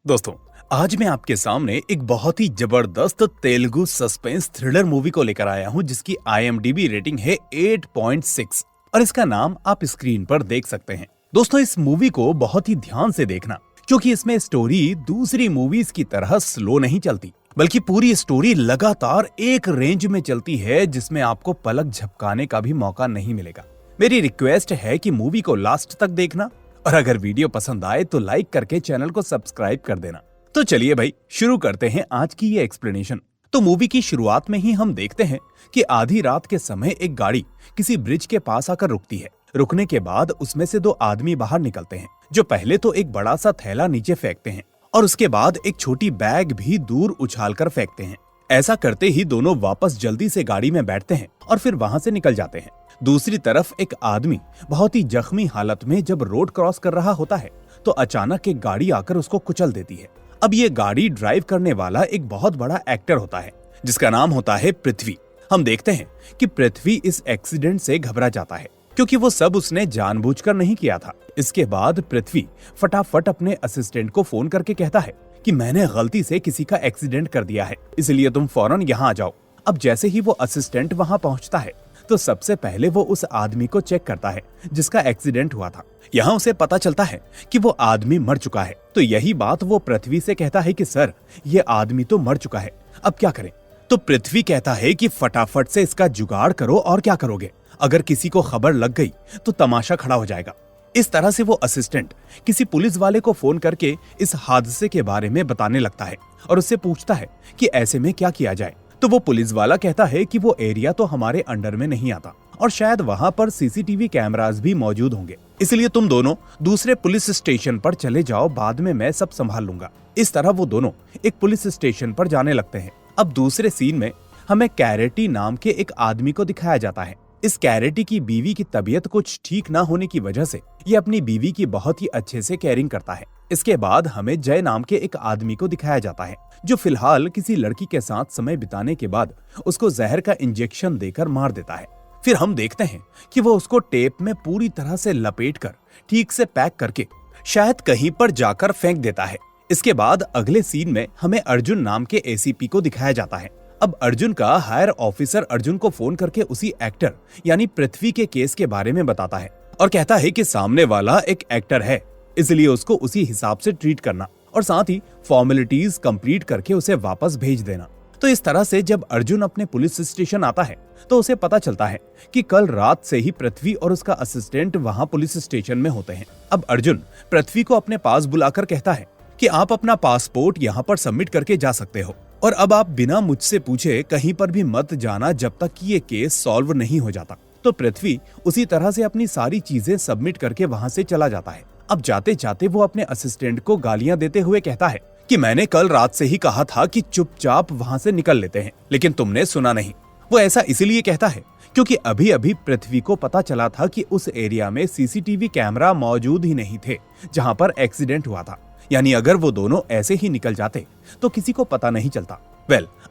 दोस्तों, आज मैं आपके सामने एक बहुत ही जबरदस्त तेलुगु सस्पेंस थ्रिलर मूवी को लेकर आया हूं जिसकी IMDb रेटिंग है 8.6 और इसका नाम आप स्क्रीन पर देख सकते हैं। दोस्तों, इस मूवी को बहुत ही ध्यान से देखना क्योंकि इसमें स्टोरी दूसरी मूवीज की तरह स्लो नहीं चलती, बल्कि पूरी स्टोरी लगातार एक रेंज में चलती है जिसमें आपको पलक झपकाने का भी मौका नहीं मिलेगा। मेरी रिक्वेस्ट है कि मूवी को लास्ट तक देखना और अगर वीडियो पसंद आए तो लाइक करके चैनल को सब्सक्राइब कर देना। तो चलिए भाई शुरू करते हैं आज की ये एक्सप्लेनेशन। तो मूवी की शुरुआत में ही हम देखते हैं कि आधी रात के समय एक गाड़ी किसी ब्रिज के पास आकर रुकती है। रुकने के बाद उसमें से दो आदमी बाहर निकलते हैं जो पहले तो एक बड़ा सा थैला नीचे फेंकते हैं और उसके बाद एक छोटी बैग भी दूर उछालकर फेंकते हैं। ऐसा करते ही दोनों वापस जल्दी से गाड़ी में बैठते हैं और फिर वहां से निकल जाते हैं। दूसरी तरफ एक आदमी बहुत ही जख्मी हालत में जब रोड क्रॉस कर रहा होता है तो अचानक एक गाड़ी आकर उसको कुचल देती है। अब ये गाड़ी ड्राइव करने वाला एक बहुत बड़ा एक्टर होता है जिसका नाम होता है पृथ्वी। हम देखते हैं कि पृथ्वी इस एक्सीडेंट से घबरा जाता है क्योंकि वो सब उसने जानबूझकर नहीं किया था। इसके बाद पृथ्वी फटाफट अपने असिस्टेंट को फोन करके कहता है कि मैंने गलती से किसी का एक्सीडेंट कर दिया है, इसलिए तुम फौरन यहाँ आ जाओ। अब जैसे ही वो असिस्टेंट वहाँ पहुँचता है तो सबसे पहले वो उस आदमी को चेक करता है जिसका एक्सीडेंट हुआ था। यहाँ उसे पता चलता है कि वो आदमी मर चुका है। तो यही बात वो पृथ्वी से कहता है कि सर, ये आदमी तो मर चुका है, अब क्या करें? तो पृथ्वी कहता है कि फटाफट से इसका जुगाड़ करो। और क्या करोगे? अगर किसी को खबर लग गई तो तमाशा खड़ा हो जाएगा। इस तरह से वो असिस्टेंट किसी पुलिस वाले को फोन करके इस हादसे के बारे में बताने लगता है और उससे पूछता है कि ऐसे में क्या किया जाए। तो वो पुलिस वाला कहता है कि वो एरिया तो हमारे अंडर में नहीं आता और शायद वहाँ पर CCTV कैमरास भी मौजूद होंगे, इसलिए तुम दोनों दूसरे पुलिस स्टेशन पर चले जाओ, बाद में मैं सब संभाल लूंगा। इस तरह वो दोनों एक पुलिस स्टेशन पर जाने लगते हैं। अब दूसरे सीन में हमें कैरेटी नाम के एक आदमी को दिखाया जाता है। इस कैरेटी की बीवी की तबीयत कुछ ठीक ना होने की वजह से ये अपनी बीवी की बहुत ही अच्छे से केयरिंग करता है। इसके बाद हमें जय नाम के एक आदमी को दिखाया जाता है जो फिलहाल किसी लड़की के साथ समय बिताने के बाद उसको जहर का इंजेक्शन देकर मार देता है। फिर हम देखते हैं कि वो उसको टेप में पूरी तरह से लपेटकर ठीक से पैक करके शायद कहीं पर जाकर फेंक देता है। इसके बाद अगले सीन में हमें अर्जुन नाम के ACP को दिखाया जाता है। अब अर्जुन का हायर ऑफिसर अर्जुन को फोन करके उसी एक्टर यानी पृथ्वी के केस के बारे में बताता है और कहता है कि सामने वाला एक एक्टर है, इसलिए उसको उसी हिसाब से ट्रीट करना और साथ ही फॉर्मेलिटीज कंप्लीट करके उसे वापस भेज देना। तो इस तरह से जब अर्जुन अपने पुलिस स्टेशन आता है तो उसे पता चलता है कि कल रात से ही पृथ्वी और उसका असिस्टेंट वहां पुलिस स्टेशन में होते हैं। अब अर्जुन पृथ्वी को अपने पास बुलाकर कहता है कि आप अपना पासपोर्ट यहाँ पर सबमिट करके जा सकते हो और अब आप बिना मुझसे पूछे कहीं पर भी मत जाना जब तक कि ये केस सॉल्व नहीं हो जाता। तो पृथ्वी उसी तरह से अपनी सारी चीजें सबमिट करके वहां से चला जाता है। अब जाते जाते वो अपने असिस्टेंट को गालियां देते हुए कहता है कि मैंने कल रात से ही कहा था कि चुपचाप वहां से निकल लेते हैं, लेकिन तुमने सुना नहीं। वो ऐसा इसलिए कहता है क्योंकि अभी अभी पृथ्वी को पता चला था कि उस एरिया में CCTV कैमरा मौजूद ही नहीं थे जहां पर एक्सीडेंट हुआ था, यानी अगर वो दोनों ऐसे ही निकल जाते तो किसी को पता नहीं चलता।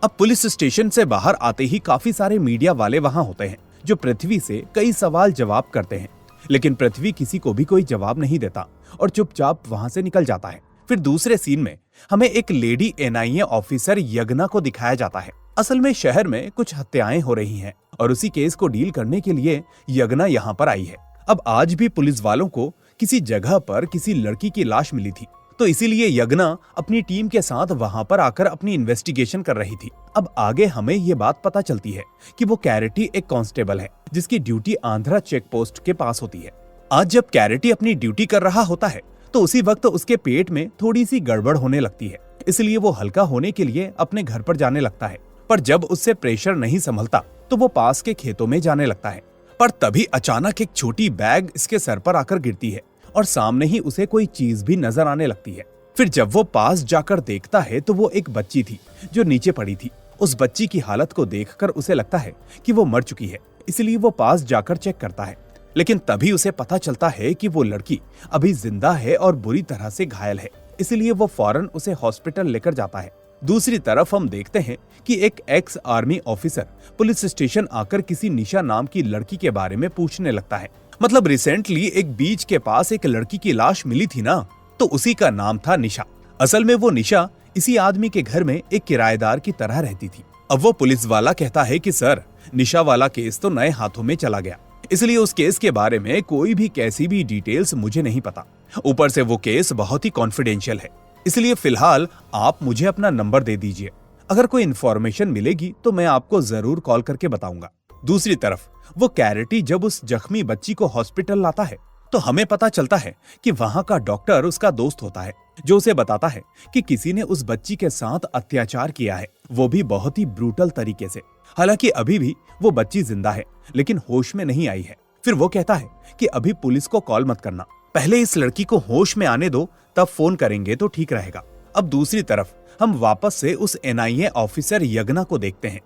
अब पुलिस स्टेशन से बाहर आते ही काफी सारे मीडिया वाले वहां होते हैं जो पृथ्वी से कई सवाल जवाब करते हैं, लेकिन पृथ्वी किसी को भी कोई जवाब नहीं देता और चुपचाप वहां से निकल जाता है। फिर दूसरे सीन में हमें एक लेडी NIA ऑफिसर यज्ञा को दिखाया जाता है। असल में शहर में कुछ हत्याएं हो रही हैं और उसी केस को डील करने के लिए यज्ञा यहाँ पर आई है। अब आज भी पुलिस वालों को किसी जगह पर किसी लड़की की लाश मिली थी, तो इसीलिए यज्ञा अपनी टीम के साथ वहां पर आकर अपनी इन्वेस्टिगेशन कर रही थी। अब आगे हमें ये बात पता चलती है कि वो कैरेटी एक कांस्टेबल है जिसकी ड्यूटी आंध्रा चेक पोस्ट के पास होती है। आज जब कैरेटी अपनी ड्यूटी कर रहा होता है तो उसी वक्त उसके पेट में थोड़ी सी गड़बड़ होने लगती है, इसलिए वो हल्का होने के लिए अपने घर पर जाने लगता है। पर जब उससे प्रेशर नहीं संभलता तो वो पास के खेतों में जाने लगता है। पर तभी अचानक एक छोटी बैग इसके सर पर आकर गिरती है और सामने ही उसे कोई चीज भी नजर आने लगती है। फिर जब वो पास जाकर देखता है तो वो एक बच्ची थी जो नीचे पड़ी थी। उस बच्ची की हालत को देखकर उसे लगता है कि वो मर चुकी है, इसलिए वो पास जाकर चेक करता है, लेकिन तभी उसे पता चलता है कि वो लड़की अभी जिंदा है और बुरी तरह से घायल है, इसलिए वो फौरन उसे हॉस्पिटल लेकर जाता है। दूसरी तरफ हम देखते हैं कि एक ex army officer police station आकर किसी निशा नाम की लड़की के बारे में पूछने लगता है। मतलब रिसेंटली एक बीच के पास एक लड़की की लाश मिली थी ना, तो उसी का नाम था निशा। असल में वो निशा इसी आदमी के घर में एक किराएदार की तरह रहती थी। अब वो पुलिस वाला कहता है कि सर, निशा वाला केस तो नए हाथों में चला गया, इसलिए उस केस के बारे में कोई भी कैसी भी डिटेल्स मुझे नहीं पता। ऊपर से वो केस बहुत ही कॉन्फिडेंशियल है, इसलिए फिलहाल आप मुझे अपना नंबर दे दीजिए। अगर कोई इन्फॉर्मेशन मिलेगी तो मैं आपको जरूर कॉल करके बताऊंगा। दूसरी तरफ वो कैरेटी जब उस जख्मी बच्ची को हॉस्पिटल लाता है तो हमें पता चलता है कि वहां का डॉक्टर उसका दोस्त होता है, जो उसे बताता है कि किसी ने उस बच्ची के साथ अत्याचार किया है, वो भी बहुत ही ब्रूटल तरीके से। हालांकि अभी भी वो बच्ची जिंदा है लेकिन होश में नहीं आई है। फिर वो कहता है कि अभी पुलिस को कॉल मत करना, पहले इस लड़की को होश में आने दो, तब फोन करेंगे तो ठीक रहेगा। अब दूसरी तरफ हम वापस से उस एनआईए ऑफिसर यज्ञा को देखते हैं,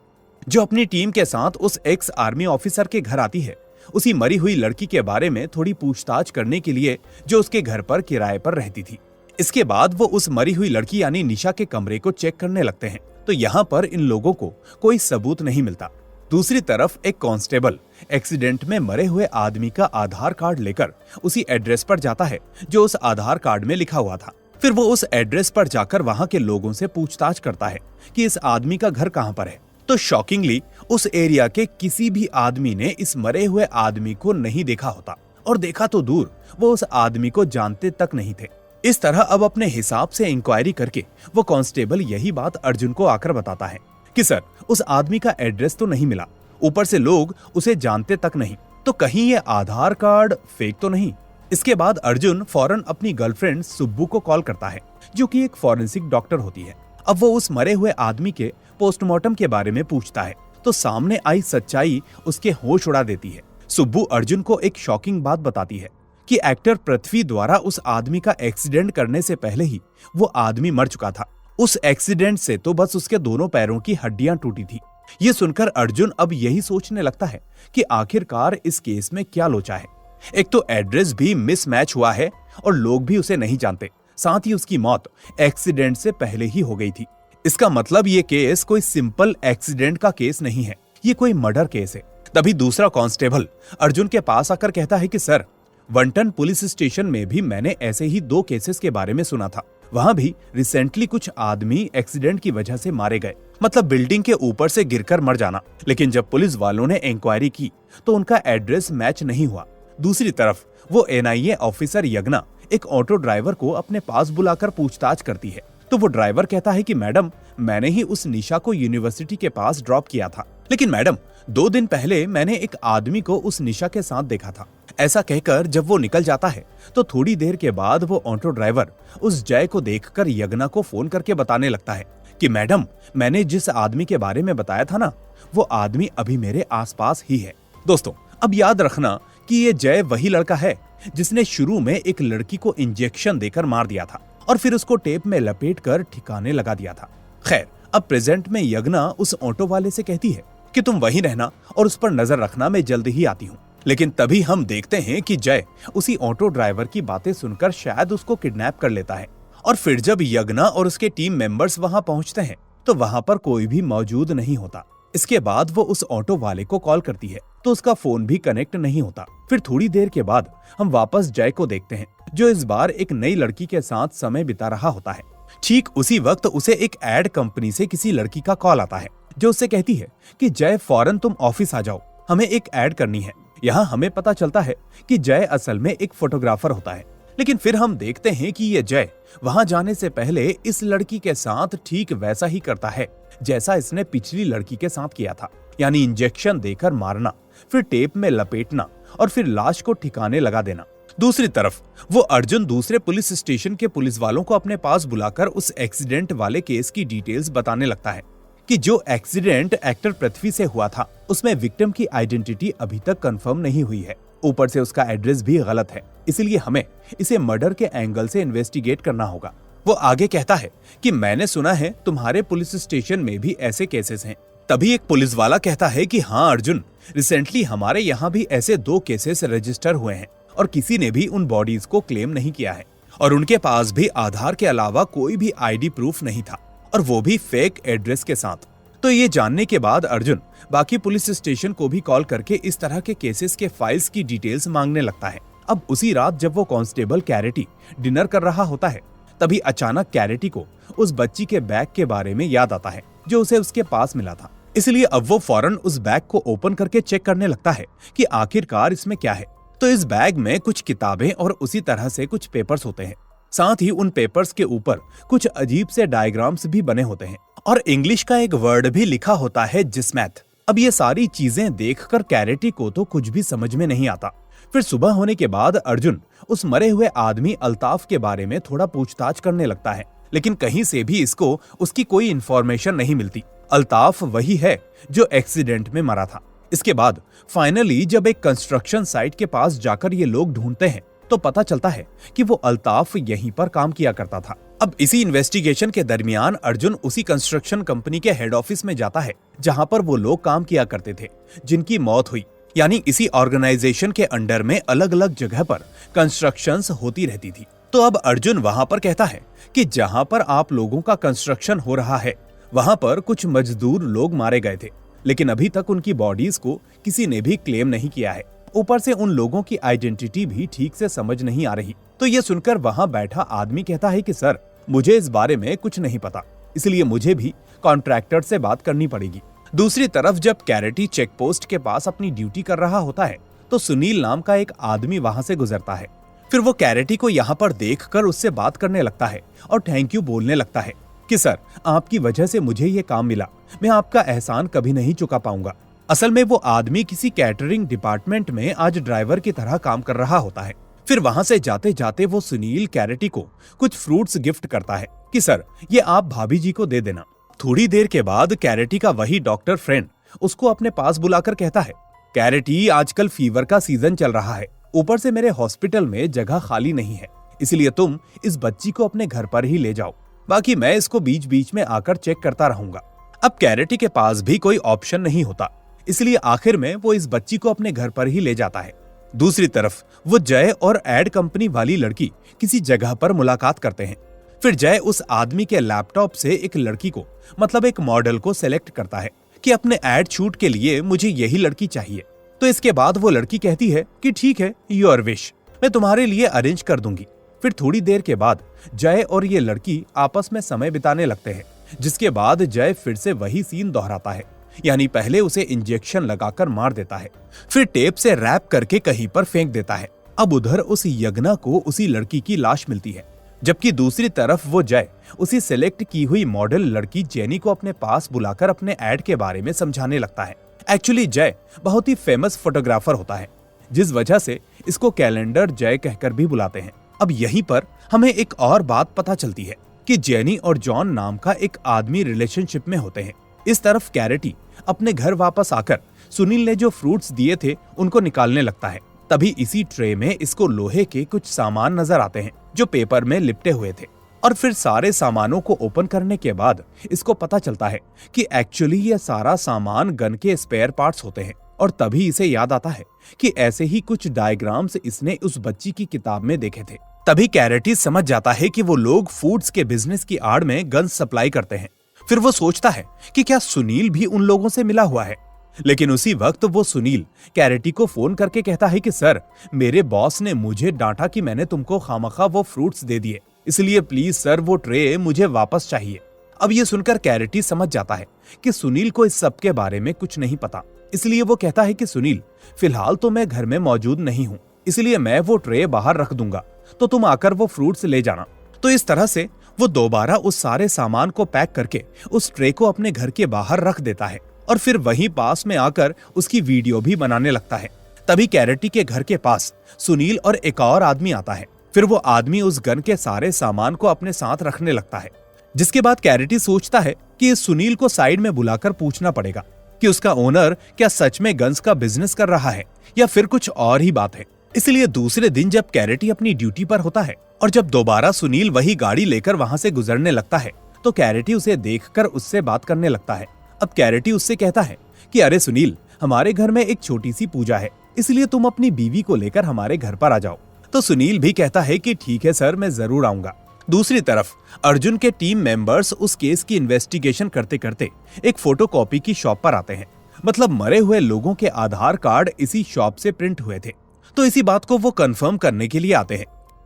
जो अपनी टीम के साथ उस एक्स आर्मी ऑफिसर के घर आती है, उसी मरी हुई लड़की के बारे में थोड़ी पूछताछ करने के लिए, जो उसके घर पर किराए पर रहती थी। इसके बाद वो उस मरी हुई लड़की यानी निशा के कमरे को चेक करने लगते हैं, तो यहाँ पर इन लोगों को कोई सबूत नहीं मिलता। दूसरी तरफ एक कांस्टेबल एक्सीडेंट में मरे हुए आदमी का आधार कार्ड लेकर उसी एड्रेस पर जाता है जो उस आधार कार्ड में लिखा हुआ था। फिर वो उस एड्रेस पर जाकर वहां के लोगों से पूछताछ करता है कि इस आदमी का घर कहां पर है। तो शॉकिंगली उस एरिया के किसी भी आदमी ने इस मरे हुए आदमी को नहीं देखा होता, और देखा तो दूर, वो उस आदमी को जानते तक नहीं थे। इस तरह अब अपने हिसाब से इंक्वायरी करके वो कांस्टेबल यही बात अर्जुन को आकर बताता है कि सर, उस आदमी का एड्रेस तो नहीं मिला, ऊपर से लोग उसे जानते तक नहीं, तो कहीं ये आधार कार्ड फेक तो नहीं। इसके बाद अर्जुन फौरन अपनी गर्लफ्रेंड सुब्बू को कॉल करता है, जो कि एक फॉरेंसिक डॉक्टर होती है। अब वो उस मरे हुए आदमी के पोस्टमार्टम के बारे में पूछता है, तो सामने आई सच्चाई उसके होश उड़ा देती है। सुब्बू अर्जुन को एक शॉकिंग बात बताती है कि एक्टर पृथ्वी द्वारा उस आदमी का एक्सीडेंट करने से पहले ही वो आदमी मर चुका था। उस एक्सीडेंट से तो बस उसके दोनों पैरों की हड्डियां टूटी थी। ये सुनकर अर्जुन अब यही सोचने लगता है कि आखिरकार इस केस में क्या लोचा है। एक तो एड्रेस भी मिसमैच हुआ है और लोग भी उसे नहीं जानते, साथ ही उसकी मौत एक्सीडेंट से पहले ही हो गई थी। इसका मतलब ये केस कोई सिंपल एक्सीडेंट का केस नहीं है, ये कोई मर्डर केस है। तभी दूसरा कांस्टेबल अर्जुन के पास आकर कहता है कि सर, वंटन पुलिस स्टेशन में भी मैंने ऐसे ही 2 केसेस के बारे में सुना था। वहां भी रिसेंटली कुछ आदमी एक्सीडेंट की वजह से मारे गए, मतलब बिल्डिंग के ऊपर से गिरकर मर जाना। लेकिन जब पुलिस वालों ने इंक्वायरी की तो उनका एड्रेस मैच नहीं हुआ। दूसरी तरफ वो एनआईए ऑफिसर यज्ञा एक ऑटो ड्राइवर को अपने पास बुलाकर पूछताछ करती है, तो वो ड्राइवर कहता है कि मैडम, मैंने ही उस निशा को यूनिवर्सिटी के पास ड्रॉप किया था, लेकिन मैडम 2 दिन पहले मैंने एक आदमी को उस निशा के साथ देखा था। ऐसा कहकर जब वो निकल जाता है तो थोड़ी देर के बाद वो ऑटो ड्राइवर उस जय को देखकर यज्ञा को फोन करके बताने लगता है कि मैडम, मैंने जिस आदमी के बारे में बताया था ना, वो आदमी अभी मेरे आसपास ही है। दोस्तों, अब याद रखना कि ये जय वही लड़का है जिसने शुरू में एक लड़की को इंजेक्शन देकर मार दिया था और फिर उसको टेप में लपेटकर ठिकाने लगा दिया था। खैर, अब प्रेजेंट में यज्ञा उस ऑटो वाले से कहती है कि तुम वहीं रहना और उस पर नजर रखना, मैं जल्द ही आती हूँ। लेकिन तभी हम देखते हैं कि जय उसी ऑटो ड्राइवर की बातें सुनकर शायद उसको किडनैप कर लेता है। और फिर जब यज्ञा और उसके टीम मेंबर्स वहां पहुंचते हैं तो वहां पर कोई भी मौजूद नहीं होता। इसके बाद वो उस ऑटो वाले को कॉल करती है तो उसका फोन भी कनेक्ट नहीं होता। फिर थोड़ी देर के बाद हम वापस जय को देखते हैं, जो इस बार एक नई लड़की के साथ समय बिता रहा होता है। ठीक उसी वक्त उसे एक एड कंपनी से किसी लड़की का कॉल आता है, जो उससे कहती है कि जय, फौरन तुम ऑफिस आ जाओ, हमें एक एड करनी है। यहाँ हमें पता चलता है कि जय असल में एक फोटोग्राफर होता है, लेकिन फिर हम देखते हैं कि ये जय वहां जाने से पहले इस लड़की के साथ ठीक वैसा ही करता है जैसा इसने पिछली लड़की के साथ किया था, यानी इंजेक्शन देकर मारना, फिर टेप में लपेटना और फिर लाश को ठिकाने लगा देना। दूसरी तरफ वो अर्जुन दूसरे पुलिस स्टेशन के पुलिस वालों को अपने पास बुलाकर उस एक्सीडेंट वाले केस की डिटेल्स बताने लगता है कि जो एक्सीडेंट एक्टर पृथ्वी से हुआ था उसमें विक्टिम की आइडेंटिटी अभी तक कंफर्म नहीं हुई है। ऊपर से उसका एड्रेस भी गलत है, इसलिए हमें इसे मर्डर के एंगल से इन्वेस्टिगेट करना होगा। वो आगे कहता है कि मैंने सुना है तुम्हारे पुलिस स्टेशन में भी ऐसे केसेस हैं। तभी एक पुलिस वाला कहता है कि हाँ अर्जुन, रिसेंटली हमारे यहाँ भी ऐसे 2 केसेस रजिस्टर हुए हैं और किसी ने भी उन बॉडीज को क्लेम नहीं किया है और उनके पास भी आधार के अलावा कोई भी आईडी प्रूफ नहीं था, और वो भी फेक एड्रेस के साथ। तो ये जानने के बाद अर्जुन बाकी पुलिस स्टेशन को भी कॉल करके इस तरह के केसेस के फाइल्स की डिटेल्स मांगने लगता है। अब उसी रात जब वो कांस्टेबल कैरेटी डिनर कर रहा होता है तभी अचानक कैरेटी को उस बच्ची के बैग के बारे में याद आता है जो उसे उसके पास मिला था। इसलिए अब वो फौरन उस बैग को ओपन करके चेक करने लगता है कि आखिरकार इसमें क्या है। तो इस बैग में कुछ किताबें और उसी तरह से कुछ पेपर्स होते हैं। साथ ही उन पेपर्स के ऊपर कुछ अजीब से डायग्राम्स भी बने होते हैं और इंग्लिश का एक वर्ड भी लिखा होता है जिस्मैथ। अब ये सारी चीजें देखकर कैरेटी को तो कुछ भी समझ में नहीं आता। फिर सुबह होने के बाद अर्जुन उस मरे हुए आदमी अल्ताफ के बारे में थोड़ा पूछताछ करने लगता है, लेकिन कहीं से भी इसको उसकी कोई इन्फॉर्मेशन नहीं मिलती। अल्ताफ वही है जो एक्सीडेंट में मरा था। इसके बाद फाइनली जब एक कंस्ट्रक्शन साइट के पास जाकर ये लोग ढूंढते हैं तो पता चलता है कि वो अल्ताफ यहीं पर काम किया करता था। अब इसी इन्वेस्टिगेशन के दरमियान अर्जुन उसी कंस्ट्रक्शन कंपनी के हेड ऑफिस में जाता है जहां पर वो लोग काम किया करते थे जिनकी मौत हुई। यानी इसी ऑर्गेनाइजेशन के अंडर में अलग अलग जगह पर कंस्ट्रक्शंस होती रहती थी। तो अब अर्जुन वहां पर कहता है कि जहां पर आप लोगों का कंस्ट्रक्शन हो रहा है वहां पर कुछ मजदूर लोग मारे गए थे, लेकिन अभी तक उनकी बॉडीज को किसी ने भी क्लेम नहीं किया है। ऊपर से उन लोगों की आइडेंटिटी भी ठीक से समझ नहीं आ रही। तो ये सुनकर वहां बैठा आदमी कहता है कि सर, मुझे इस बारे में कुछ नहीं पता, इसलिए मुझे भी कॉन्ट्रैक्टर से बात करनी पड़ेगी। दूसरी तरफ जब कैरेटी चेक पोस्ट के पास अपनी ड्यूटी कर रहा होता है तो सुनील नाम का एक आदमी वहां से गुजरता है। फिर वो कैरेटी को यहाँ पर देखकर उससे बात करने लगता है और थैंक यू बोलने लगता है कि सर, आपकी वजह से मुझे ये काम मिला, मैं आपका एहसान कभी नहीं चुका पाऊंगा। असल में वो आदमी किसी कैटरिंग डिपार्टमेंट में आज ड्राइवर की तरह काम कर रहा होता है। फिर वहां से जाते जाते वो सुनील कैरेटी को कुछ फ्रूट्स गिफ्ट करता है कि सर, ये आप भाभी जी को दे देना। थोड़ी देर के बाद कैरेटी का वही डॉक्टर फ्रेंड उसको अपने पास बुलाकर कहता है, कैरेटी, आजकल फीवर का सीजन चल रहा है, ऊपर से मेरे हॉस्पिटल में जगह खाली नहीं है, इसलिए तुम इस बच्ची को अपने घर पर ही ले जाओ, बाकी मैं इसको बीच बीच में आकर चेक करता रहूंगा। अब कैरेटी के पास भी कोई ऑप्शन नहीं होता, इसलिए आखिर में वो इस बच्ची को अपने घर पर ही ले जाता है। दूसरी तरफ वो जय और एड कंपनी वाली लड़की किसी जगह पर मुलाकात करते हैं। फिर जय उस आदमी के लैपटॉप से एक लड़की को, मतलब एक मॉडल को सेलेक्ट करता है कि अपने एड शूट के लिए मुझे यही लड़की चाहिए। तो इसके बाद वो लड़की कहती है कि ठीक है, योर विश, मैं तुम्हारे लिए अरेंज कर दूंगी। फिर थोड़ी देर के बाद जय और ये लड़की आपस में समय बिताने लगते हैं, जिसके बाद जय फिर से वही सीन दोहराता है, यानी पहले उसे इंजेक्शन लगाकर मार देता है, फिर टेप से रैप करके कहीं पर फेंक देता है। अब उधर उस यज्ञा को उसी लड़की की लाश मिलती है, जबकि दूसरी तरफ वो जय उसी सेलेक्ट की हुई मॉडल लड़की जेनी को अपने पास बुलाकर अपने एड के बारे में समझाने लगता है। एक्चुअली जय बहुत ही फेमस फोटोग्राफर होता है, जिस वजह से इसको कैलेंडर जय कहकर भी बुलाते हैं। अब यहीं पर हमें एक और बात पता चलती है कि जेनी और जॉन नाम का एक आदमी रिलेशनशिप में होते हैं। इस तरफ कैरेटी अपने घर वापस आकर सुनील ने जो फ्रूट्स दिए थे उनको निकालने लगता है। तभी इसी ट्रे में इसको लोहे के कुछ सामान नजर आते हैं जो पेपर में लिपटे हुए थे, और फिर सारे सामानों को ओपन करने के बाद इसको पता चलता है कि एक्चुअली ये सारा सामान गन के स्पेयर पार्ट्स होते हैं। और तभी इसे याद आता है कि ऐसे ही कुछ डायग्राम्स इसने उस बच्ची की किताब में देखे थे। तभी कैरेटी समझ जाता है कि वो लोग फूड्स के बिजनेस की आड़ में गन सप्लाई करते हैं। फिर वो सोचता है कि क्या सुनील भी उन लोगों से मिला हुआ है, लेकिन उसी वक्त वो सुनील कैरेटी को फोन करके कहता है कि सर, मेरे बॉस ने मुझे डांटा कि मैंने तुमको खामखा वो फ्रूट्स दे दिए, इसलिए प्लीज सर वो ट्रे मुझे वापस चाहिए। अब ये सुनकर कैरेटी समझ जाता है कि सुनील को इस सब के बारे में कुछ नहीं पता, इसलिए वो कहता है कि सुनील, फिलहाल तो मैं घर में मौजूद नहीं हूँ, इसलिए मैं वो ट्रे बाहर रख दूंगा, तो तुम आकर वो फ्रूट्स ले जाना। तो इस तरह से वो दोबारा उस सारे सामान को पैक करके उस ट्रे को अपने घर के बाहर रख देता है और फिर वहीं पास में आकर उसकी वीडियो भी बनाने लगता है। तभी कैरेटी के घर के पास सुनील और एक और आदमी आता है। फिर वो आदमी उस गन के सारे सामान को अपने साथ रखने लगता है, जिसके बाद कैरेटी सोचता है कि इस सुनील को साइड में बुलाकर पूछना पड़ेगा कि उसका ओनर क्या सच में गन्स का बिजनेस कर रहा है या फिर कुछ और ही बात है। इसलिए दूसरे दिन जब कैरेटी अपनी ड्यूटी पर होता है और जब दोबारा सुनील वही गाड़ी लेकर वहां से गुजरने लगता है तो कैरेटी उसे देखकर उससे बात करने लगता है। अब कैरेटी उससे कहता है कि अरे सुनील, हमारे घर में एक छोटी सी पूजा है, इसलिए तुम अपनी बीवी को लेकर हमारे घर पर आ जाओ। तो सुनील भी कहता है कि ठीक है सर, मैं जरूर आऊंगा। दूसरी तरफ अर्जुन के टीम मेंबर्स उस केस की इन्वेस्टिगेशन करते करते एक फोटोकॉपी की शॉप पर आते हैं, मतलब मरे हुए लोगों के आधार कार्ड इसी शॉप से प्रिंट हुए थे। तो इसी बात को वो कंफर्म करने के लिए आते हैं।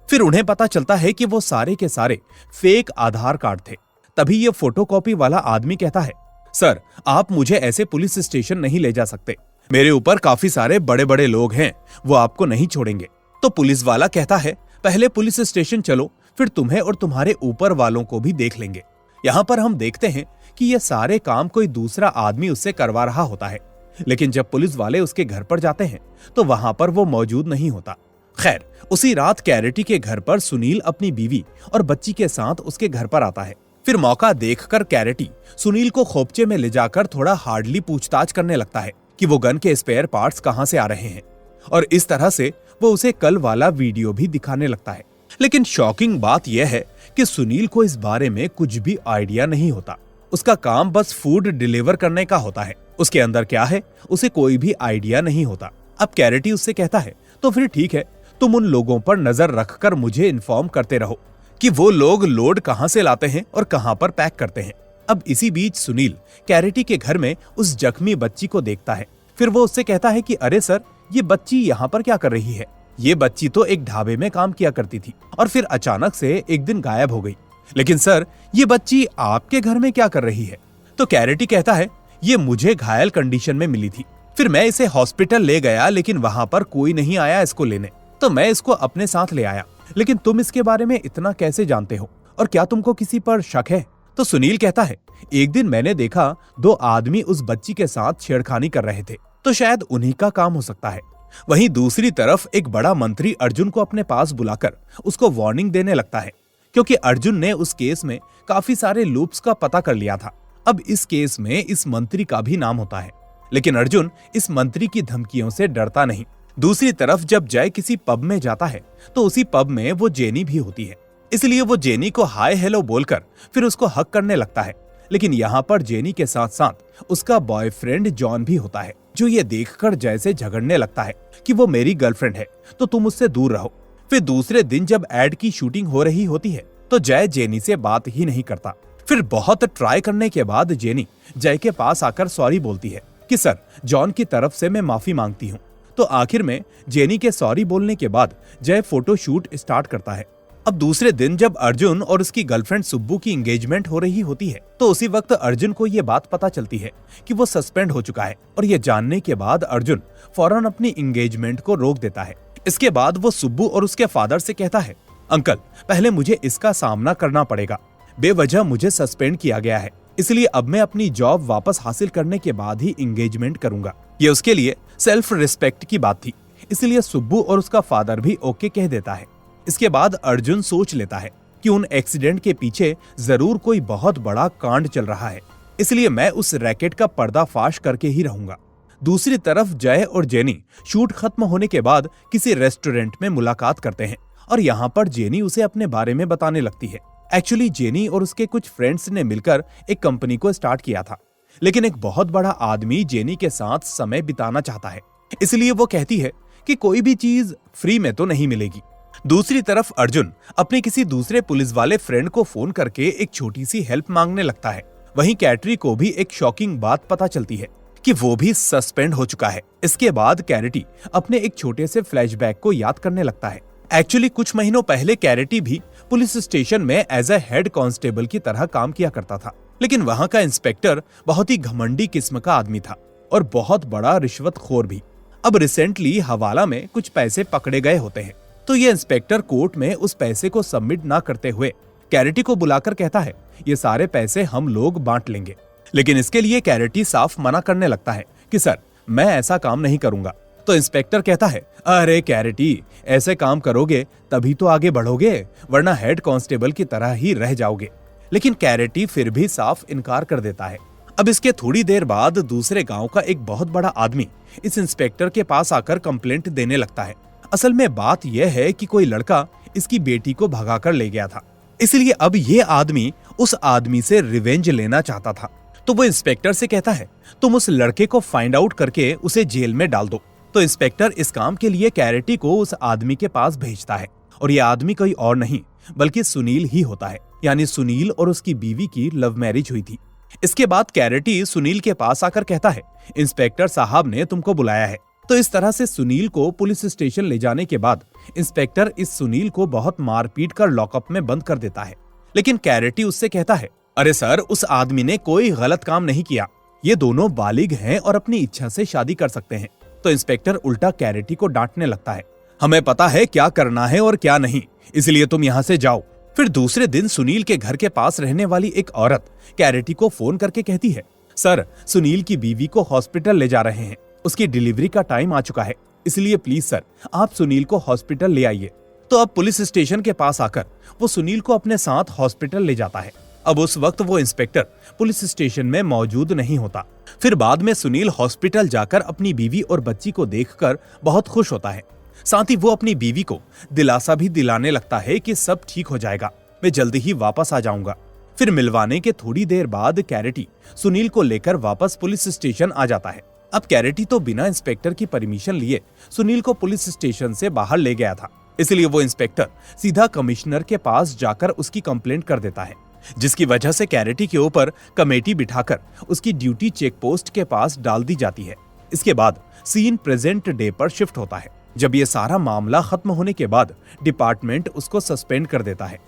फिर उन्हें पता चलता है कि वो सारे के सारे फेक आधार कार्ड थे। तभी ये फोटोकॉपी वाला आदमी कहता है, सर आप मुझे ऐसे पुलिस स्टेशन नहीं ले जा सकते, मेरे ऊपर काफी सारे बड़े बड़े लोग हैं, वो आपको नहीं छोड़ेंगे। तो पुलिस वाला कहता है, पहले पुलिस स्टेशन चलो, फिर तुम्हें और तुम्हारे ऊपर वालों को भी देख लेंगे। यहाँ पर हम देखते हैं कि ये सारे काम कोई दूसरा आदमी उससे करवा रहा होता है, लेकिन जब पुलिस वाले उसके घर पर जाते हैं तो वहां पर वो मौजूद नहीं होता। खैर, उसी रात कैरेटी के घर पर सुनील अपनी बीवी और बच्ची के साथ उसके घर पर आता है। फिर मौका देखकर कैरेटी सुनील को खोपचे में ले जाकर थोड़ा हार्डली पूछताछ करने लगता है कि वो गन के स्पेयर पार्ट्स कहां से आ रहे हैं, और इस तरह से वो उसे कल वाला वीडियो भी दिखाने लगता है। लेकिन शॉकिंग बात यह है कि सुनील को इस बारे में कुछ भी आइडिया नहीं होता। उसका काम बस फूड डिलीवर करने का होता है, उसके अंदर क्या है उसे कोई भी आइडिया नहीं होता। अब कैरेटी उससे कहता है, तो फिर ठीक है, तुम उन लोगों पर नजर रखकर मुझे इन्फॉर्म करते रहो कि वो लोग लोड कहां से लाते हैं और कहां पर पैक करते हैं। अब इसी बीच सुनील कैरेटी के घर में उस जख्मी बच्ची को देखता है। फिर वो उससे कहता है कि अरे सर, ये बच्ची यहाँ पर क्या कर रही है? ये बच्ची तो एक ढाबे में काम किया करती थी और फिर अचानक से एक दिन गायब हो गई। लेकिन सर, ये बच्ची आपके घर में क्या कर रही है? तो कैरेटी कहता है, ये मुझे घायल कंडीशन में मिली थी, फिर मैं इसे हॉस्पिटल ले गया, लेकिन वहां पर कोई नहीं आया इसको लेने, तो मैं इसको अपने साथ ले आया। लेकिन तुम इसके बारे में इतना कैसे जानते हो, और क्या तुमको किसी पर शक है? तो सुनील कहता है, एक दिन मैंने देखा 2 आदमी उस बच्ची के साथ छेड़खानी कर रहे थे, तो शायद उन्हीं का काम हो सकता है। वहीं दूसरी तरफ एक बड़ा मंत्री अर्जुन को अपने पास बुलाकर उसको वार्निंग देने लगता है, क्योंकि अर्जुन ने उस केस में काफी सारे लूप्स का पता कर लिया था। अब इस केस में इस मंत्री का भी नाम होता है, लेकिन अर्जुन इस मंत्री की धमकियों से डरता नहीं। दूसरी तरफ जब जय किसी पब में जाता है तो उसी पब में वो जेनी भी होती है, इसलिए वो जेनी को हाय हेलो बोलकर फिर उसको हक करने लगता है। लेकिन यहाँ पर जेनी के साथ साथ उसका बॉयफ्रेंड जॉन भी होता है, जो ये देखकर जय से झगड़ने लगता है कि वो मेरी गर्लफ्रेंड है, तो तुम उससे दूर रहो। फिर दूसरे दिन जब एड की शूटिंग हो रही होती है तो जय जेनी से बात ही नहीं करता। फिर बहुत ट्राई करने के बाद जेनी जय के पास आकर सॉरी बोलती है कि सर, जॉन की तरफ से मैं माफी मांगती हूँ। तो आखिर में जेनी के सॉरी बोलने के बाद जय फोटो शूट स्टार्ट करता है। अब दूसरे दिन जब अर्जुन और उसकी गर्लफ्रेंड सुब्बू की एंगेजमेंट हो रही होती है तो उसी वक्त अर्जुन को ये बात पता चलती है कि वो सस्पेंड हो चुका है, और ये जानने के बाद अर्जुन फौरन अपनी एंगेजमेंट को रोक देता है। इसके बाद वो सुब्बू और उसके फादर से कहता है, अंकल, पहले मुझे इसका सामना करना पड़ेगा, बेवजह मुझे सस्पेंड किया गया है, इसलिए अब मैं अपनी जॉब वापस हासिल करने के बाद ही एंगेजमेंट करूंगा। ये उसके लिए सेल्फ रिस्पेक्ट की बात थी, इसलिए सुब्बू और उसका फादर भी ओके कह देता है। इसके बाद अर्जुन सोच लेता है कि उन एक्सीडेंट के पीछे जरूर कोई बहुत बड़ा कांड चल रहा है, इसलिए मैं उस रैकेट का पर्दाफाश करके ही रहूंगा। दूसरी तरफ जय और जेनी शूट खत्म होने के बाद किसी रेस्टोरेंट में मुलाकात करते हैं, और यहाँ पर जेनी उसे अपने बारे में बताने लगती है। एक्चुअली जेनी और उसके कुछ फ्रेंड्स ने मिलकर एक कंपनी को स्टार्ट किया था, लेकिन एक बहुत बड़ा आदमी जेनी के साथ समय बिताना चाहता है, इसलिए वो कहती है कि कोई भी चीज फ्री में तो नहीं मिलेगी। दूसरी तरफ अर्जुन अपने किसी दूसरे पुलिस वाले फ्रेंड को फोन करके एक छोटी सी हेल्प मांगने लगता है। वहीं कैटरी को भी एक शॉकिंग बात पता चलती है कि वो भी सस्पेंड हो चुका है। इसके बाद कैरेटी अपने एक छोटे से फ्लैशबैक को याद करने लगता है। एक्चुअली कुछ महीनों पहले कैरेटी भी पुलिस स्टेशन में एज ए हेड कांस्टेबल की तरह काम किया करता था, लेकिन वहां का इंस्पेक्टर बहुत ही घमंडी किस्म का आदमी था और बहुत बड़ा रिश्वतखोर भी। अब रिसेंटली हवाला में कुछ पैसे पकड़े गए होते हैं, तो ये इंस्पेक्टर कोर्ट में उस पैसे को सबमिट ना करते हुए कैरेटी को बुलाकर कहता है, ये सारे पैसे हम लोग बांट लेंगे। लेकिन इसके लिए कैरेटी साफ मना करने लगता है कि सर, मैं ऐसा काम नहीं करूंगा। तो इंस्पेक्टर कहता है, अरे कैरेटी, ऐसे काम करोगे तभी तो आगे बढ़ोगे, वरना हेड कांस्टेबल की तरह ही रह जाओगे। लेकिन कैरेटी फिर भी साफ इनकार कर देता है। अब इसके थोड़ी देर बाद दूसरे गांव का एक बहुत बड़ा आदमी इस इंस्पेक्टर के पास आकर कंप्लेंट देने लगता है। असल में बात यह है कि कोई लड़का इसकी बेटी को भगाकर ले गया था, इसलिए अब ये आदमी उस आदमी से रिवेंज लेना चाहता था। तो वो इंस्पेक्टर से कहता है, तुम उस लड़के को फाइंड आउट करके उसे जेल में डाल दो। तो इंस्पेक्टर इस काम के लिए कैरेटी को उस आदमी के पास भेजता है, और ये आदमी कोई और नहीं बल्कि सुनील ही होता है। यानी सुनील और उसकी बीवी की लव मैरिज हुई थी। इसके बाद कैरेटी सुनील के पास आकर कहता है, इंस्पेक्टर साहब ने तुमको बुलाया है। तो इस तरह से सुनील को पुलिस स्टेशन ले जाने के बाद इंस्पेक्टर इस सुनील को बहुत मारपीट कर लॉकअप में बंद कर देता है। लेकिन कैरेटी उससे कहता है, अरे सर, उस आदमी ने कोई गलत काम नहीं किया, ये दोनों बालिग हैं और अपनी इच्छा से शादी कर सकते हैं। तो इंस्पेक्टर उल्टा कैरेटी को डांटने लगता है, हमें पता है क्या करना है और क्या नहीं, इसलिए तुम यहाँ से जाओ। फिर दूसरे दिन सुनील के घर के पास रहने वाली एक औरत कैरेटी को फोन करके कहती है, सर, सुनील की बीवी को हॉस्पिटल ले जा रहे हैं, उसकी डिलीवरी का टाइम आ चुका है, इसलिए प्लीज सर आप सुनील को हॉस्पिटल ले आइए। तो अब पुलिस स्टेशन के पास आकर वो सुनील को अपने साथ हॉस्पिटल ले जाता है। अब उस वक्त वो इंस्पेक्टर पुलिस स्टेशन में मौजूद नहीं होता। फिर बाद में सुनील हॉस्पिटल जाकर अपनी बीवी और बच्ची को देखकर बहुत खुश होता है। साथ ही वो अपनी बीवी को दिलासा भी दिलाने लगता है कि सब ठीक हो जाएगा, मैं जल्दी ही वापस आ जाऊंगा। फिर मिलवाने के थोड़ी देर बाद कैरेटी सुनील को लेकर वापस पुलिस स्टेशन आ जाता है। अब कैरेटी तो बिना इंस्पेक्टर की परमिशन लिए सुनील को पुलिस स्टेशन से बाहर ले गया था, इसलिए वो इंस्पेक्टर सीधा कमिश्नर के पास जाकर उसकी कंप्लेंट कर देता है, जिसकी वजह से कैरेटी के ऊपर कमेटी बिठाकर उसकी ड्यूटी चेक पोस्ट के पास डाल दी जाती है। इसके बाद सीन प्रेजेंट डे पर शिफ्ट होता है, जब ये सारा मामला खत्म होने के बाद डिपार्टमेंट उसको सस्पेंड कर देता है।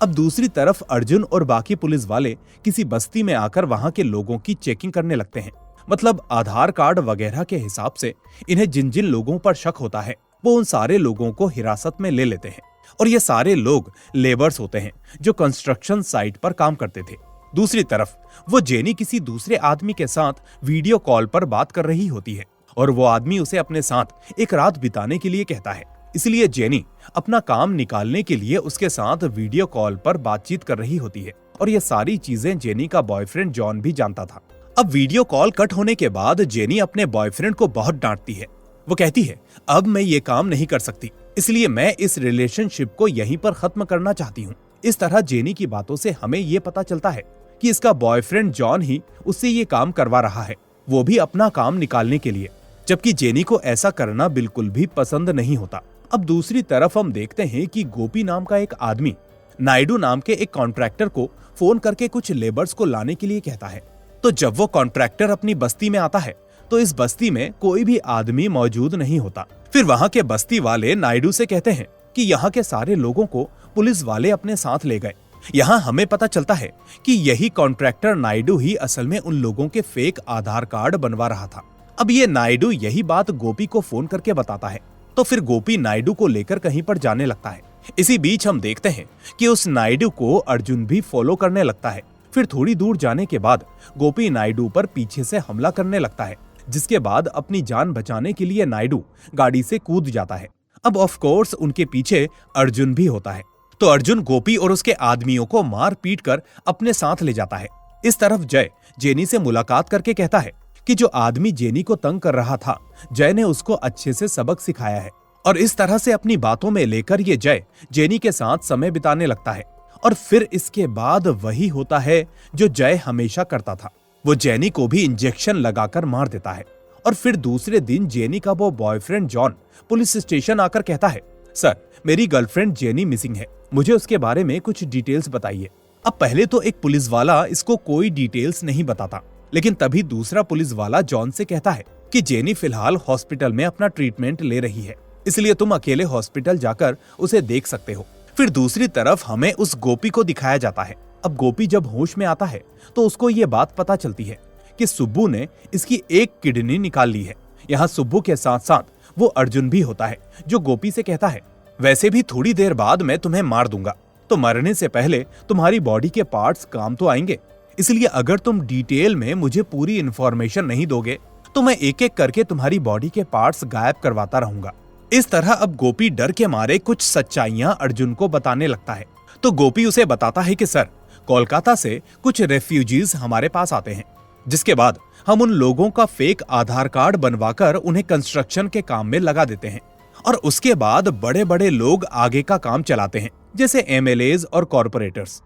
अब दूसरी तरफ अर्जुन और बाकी पुलिस वाले किसी बस्ती में आकर वहां के लोगों की चेकिंग करने लगते हैं। मतलब आधार कार्ड वगैरह के हिसाब से इन्हें जिन जिन लोगों पर शक होता है वो उन सारे लोगों को हिरासत में ले लेते हैं। और ये सारे लोग लेबर्स होते हैं जो कंस्ट्रक्शन साइट पर काम करते थे। दूसरी तरफ वो जेनी किसी दूसरे आदमी के साथ वीडियो कॉल पर बात कर रही होती है और वो आदमी उसे अपने साथ एक रात बिताने के लिए कहता है, इसलिए जेनी अपना काम निकालने के लिए उसके साथ वीडियो कॉल पर बातचीत कर रही होती है। और ये सारी चीजें जेनी का बॉयफ्रेंड जॉन भी जानता था। अब वीडियो कॉल कट होने के बाद जेनी अपने बॉयफ्रेंड को बहुत डांटती है। वो कहती है, अब मैं ये काम नहीं कर सकती, इसलिए मैं इस रिलेशनशिप को यहीं पर खत्म करना चाहती हूँ। इस तरह जेनी की बातों से हमें ये पता चलता है कि इसका बॉयफ्रेंड जॉन ही उससे ये काम करवा रहा है, वो भी अपना काम निकालने के लिए, जबकि जेनी को ऐसा करना बिल्कुल भी पसंद नहीं होता। अब दूसरी तरफ हम देखते हैं कि गोपी नाम का एक आदमी नायडू नाम के एक कॉन्ट्रैक्टर को फोन करके कुछ लेबर्स को लाने के लिए कहता है। तो जब वो कॉन्ट्रैक्टर अपनी बस्ती में आता है तो इस बस्ती में कोई भी आदमी मौजूद नहीं होता। फिर वहां के बस्ती वाले नायडू से कहते हैं कि यहाँ के सारे लोगों को पुलिस वाले अपने साथ ले गए। यहाँ हमें पता चलता है कि यही कॉन्ट्रैक्टर नायडू ही असल में उन लोगों के फेक आधार कार्ड बनवा रहा था। अब ये नायडू यही बात गोपी को फोन करके बताता है, तो फिर गोपी नायडू को लेकर कहीं पर जाने लगता है। इसी बीच हम देखते हैं कि उस नायडू को अर्जुन भी फॉलो करने लगता है। फिर थोड़ी दूर जाने के बाद गोपी नायडू पर पीछे से हमला करने लगता है, जिसके बाद अपनी जान बचाने के लिए नायडू गाड़ी से कूद जाता है। अब ऑफ कोर्स उनके पीछे अर्जुन भी होता है, तो अर्जुन गोपी और उसके आदमियों को मार पीट कर अपने साथ ले जाता है। इस तरफ जय जेनी से मुलाकात करके कहता है कि जो आदमी जेनी को तंग कर रहा था, जय ने उसको अच्छे से सबक सिखाया है। और इस तरह से अपनी बातों में लेकर ये जय जेनी के साथ समय बिताने लगता है। और फिर इसके बाद वही होता है जो जय हमेशा करता था, वो जेनी को भी इंजेक्शन लगाकर मार देता है। और फिर दूसरे दिन जेनी का वो बॉयफ्रेंड जॉन पुलिस स्टेशन आकर कहता है, सर, मेरी गर्लफ्रेंड जेनी मिसिंग है, मुझे उसके बारे में कुछ डिटेल्स बताइए। अब पहले तो एक पुलिस वाला इसको कोई डिटेल्स नहीं बताता, लेकिन तभी दूसरा पुलिस वाला जॉन से कहता है कि जेनी फिलहाल हॉस्पिटल में अपना ट्रीटमेंट ले रही है, इसलिए तुम अकेले हॉस्पिटल जाकर उसे देख सकते हो। फिर दूसरी तरफ हमें उस गोपी को दिखाया जाता है। अब गोपी जब होश में आता है तो उसको ये बात पता चलती है कि सुब्बू ने इसकी एक किडनी निकाल ली है। यहाँ सुब्बू के साथ साथ वो अर्जुन भी होता है, जो गोपी से कहता है, वैसे भी थोड़ी देर बाद मैं तुम्हें मार दूंगा, तो मरने से पहले तुम्हारी बॉडी के पार्ट्स काम तो आएंगे, इसलिए अगर तुम डिटेल में मुझे पूरी इंफॉर्मेशन नहीं दोगे तो मैं एक एक करके तुम्हारी बॉडी के पार्ट्स गायब करवाता रहूंगा। इस तरह अब गोपी डर के मारे कुछ सच्चाइयां अर्जुन को बताने लगता है। तो गोपी उसे बताता है कि सर, कोलकाता से कुछ रेफ्यूजीज हमारे पास आते हैं, जिसके बाद हम उन लोगों का फेक आधार कार्ड बनवाकर उन्हें कंस्ट्रक्शन के काम में लगा देते हैं और उसके बाद बड़े बड़े लोग आगे का काम चलाते हैं, जैसे एमएलएज और कॉर्पोरेटर्स।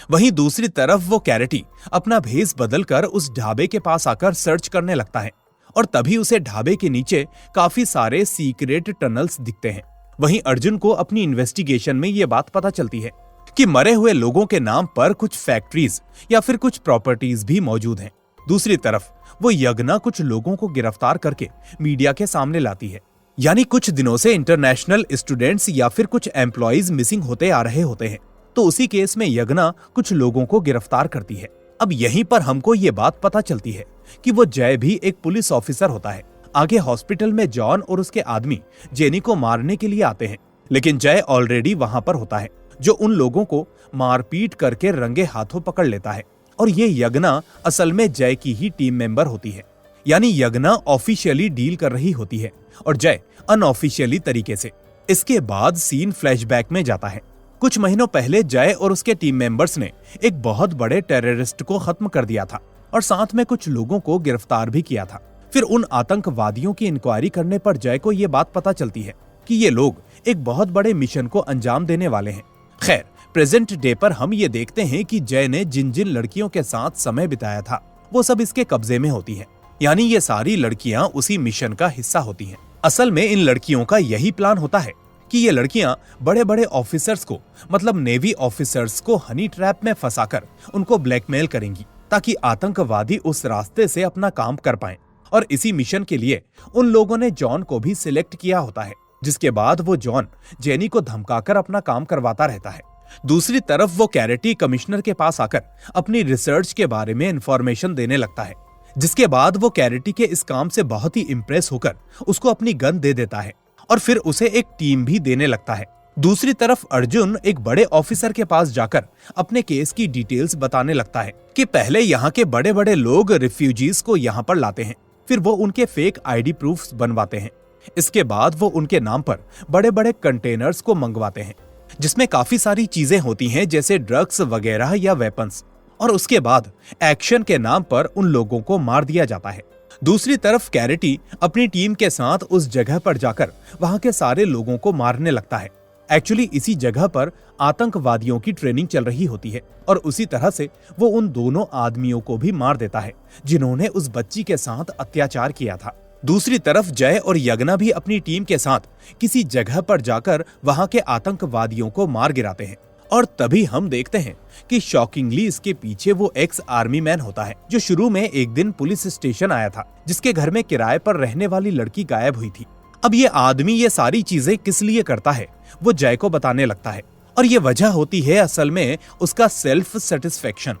वहीं दूसरी तरफ वो कैरेटी अपना भेस बदलकर उस ढाबे के पास आकर सर्च करने लगता है और तभी उसे ढाबे के नीचे काफी सारे सीक्रेट टनल्स दिखते हैं। वहीं अर्जुन को अपनी इन्वेस्टिगेशन में ये बात पता चलती है कि मरे हुए लोगों के नाम पर कुछ फैक्ट्रीज या फिर कुछ प्रॉपर्टीज भी मौजूद हैं। दूसरी तरफ वो यज्ञा कुछ लोगों को गिरफ्तार करके मीडिया के सामने लाती है। यानी कुछ दिनों से इंटरनेशनल स्टूडेंट्स या फिर कुछ एम्प्लॉइज मिसिंग होते आ रहे होते हैं, तो उसी केस में यज्ञा कुछ लोगों को गिरफ्तार करती है। अब यहीं पर हमको ये बात पता चलती है कि वो जय भी एक पुलिस ऑफिसर होता है। आगे हॉस्पिटल में जॉन और उसके आदमी जेनी को मारने के लिए आते हैं, लेकिन जय ऑलरेडी वहां पर होता है, जो उन लोगों को मारपीट करके रंगे हाथों पकड़ लेता है। और ये यज्ञा असल में जय की ही टीम मेंबर होती है। यानी यज्ञा ऑफिशियली डील कर रही होती है और जय अनऑफिशियली तरीके से। इसके बाद सीन फ्लैशबैक में जाता है। कुछ महीनों पहले जय और उसके टीम मेंबर्स ने एक बहुत बड़े टेररिस्ट को खत्म कर दिया था और साथ में कुछ लोगों को गिरफ्तार भी किया था। फिर उन आतंकवादियों की इंक्वायरी करने पर जय को ये बात पता चलती है कि ये लोग एक बहुत बड़े मिशन को अंजाम देने वाले हैं। खैर, प्रेजेंट डे पर हम ये देखते हैं कि जय ने जिन जिन लड़कियों के साथ समय बिताया था वो सब इसके कब्जे में होती हैं। यानी ये सारी लड़कियां उसी मिशन का हिस्सा होती हैं। असल में इन लड़कियों का यही प्लान होता है कि ये लड़कियां बड़े बड़े ऑफिसर्स को, मतलब नेवी ऑफिसर्स को हनी ट्रैप में फंसाकर उनको ब्लैकमेल करेंगी ताकि आतंकवादी उस रास्ते से अपना काम कर पाएं। और इसी मिशन के लिए उन लोगों ने जॉन को भी सिलेक्ट किया होता है, जिसके बाद वो जॉन जेनी को धमकाकर अपना काम करवाता रहता है। दूसरी तरफ वो कैरेटी कमिश्नर के पास आकर अपनी रिसर्च के बारे में इंफॉर्मेशन देने लगता है, जिसके बाद वो कैरेटी के इस काम से बहुत ही इंप्रेस होकर उसको अपनी गन दे देता है और फिर उसे एक टीम भी देने लगता है। दूसरी तरफ अर्जुन एक बड़े ऑफिसर के पास जाकर अपने केस की डिटेल्स बताने लगता है कि पहले यहाँ के बड़े बड़े लोग रिफ्यूजीज को यहाँ पर लाते हैं, फिर वो उनके फेक आईडी प्रूफ्स बनवाते हैं। इसके बाद वो उनके नाम पर बड़े बड़े कंटेनर्स को मंगवाते हैं, जिसमें काफी सारी चीजें होती हैं जैसे ड्रग्स वगैरह या वेपन्स, और उसके बाद एक्शन के नाम पर उन लोगों को मार दिया जाता है। दूसरी तरफ कैरेटी अपनी टीम के साथ उस जगह पर जाकर वहां के सारे लोगों को मारने लगता है। एक्चुअली इसी जगह पर आतंकवादियों की ट्रेनिंग चल रही होती है और उसी तरह से वो उन दोनों आदमियों को भी मार देता है जिन्होंने उस बच्ची के साथ अत्याचार किया था। दूसरी तरफ जय और यज्ञा भी अपनी टीम के साथ किसी जगह पर जाकर वहां के आतंकवादियों को मार गिराते हैं। और तभी हम देखते हैं कि शॉकिंगली इसके पीछे वो एक्स आर्मी मैन होता है, जो शुरू में एक दिन पुलिस स्टेशन आया था, जिसके घर में किराए पर रहने वाली लड़की गायब हुई थी। अब ये आदमी ये सारी चीजें किस लिए करता है वो जय को बताने लगता है, और ये वजह होती है असल में उसका सेल्फ सेटिस्फेक्शन।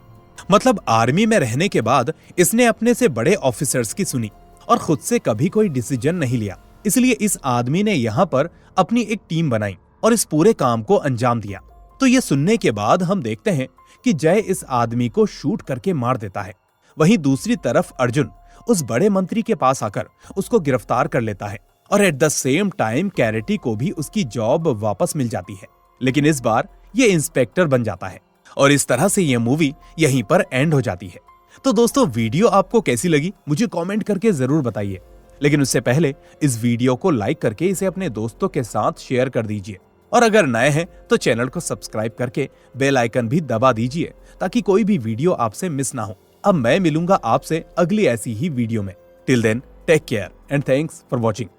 मतलब आर्मी में रहने के बाद इसने अपने से बड़े ऑफिसर्स की सुनी और खुद से कभी कोई डिसीजन नहीं लिया, इसलिए इस आदमी ने यहाँ पर अपनी एक टीम बनाई और इस पूरे काम को अंजाम दिया। तो ये सुनने के बाद हम देखते हैं कि जय इस आदमी को शूट करके मार देता है। वहीं दूसरी तरफ अर्जुन उस बड़े मंत्री के पास आकर उसको गिरफ्तार कर लेता है और एट द सेम टाइम कैरेटी को भी उसकी जॉब वापस मिल जाती है, लेकिन इस बार ये इंस्पेक्टर बन जाता है। और इस तरह से ये मूवी यहीं पर एंड हो जाती है। तो दोस्तों, वीडियो आपको कैसी लगी मुझे कमेंट करके जरूर बताइए, लेकिन उससे पहले इस वीडियो को लाइक करके इसे अपने दोस्तों के साथ शेयर कर दीजिए, और अगर नए हैं तो चैनल को सब्सक्राइब करके बेल आइकन भी दबा दीजिए ताकि कोई भी वीडियो आपसे मिस ना हो। अब मैं मिलूंगा आपसे अगली ऐसी ही वीडियो में। Till then, take care and thanks for watching.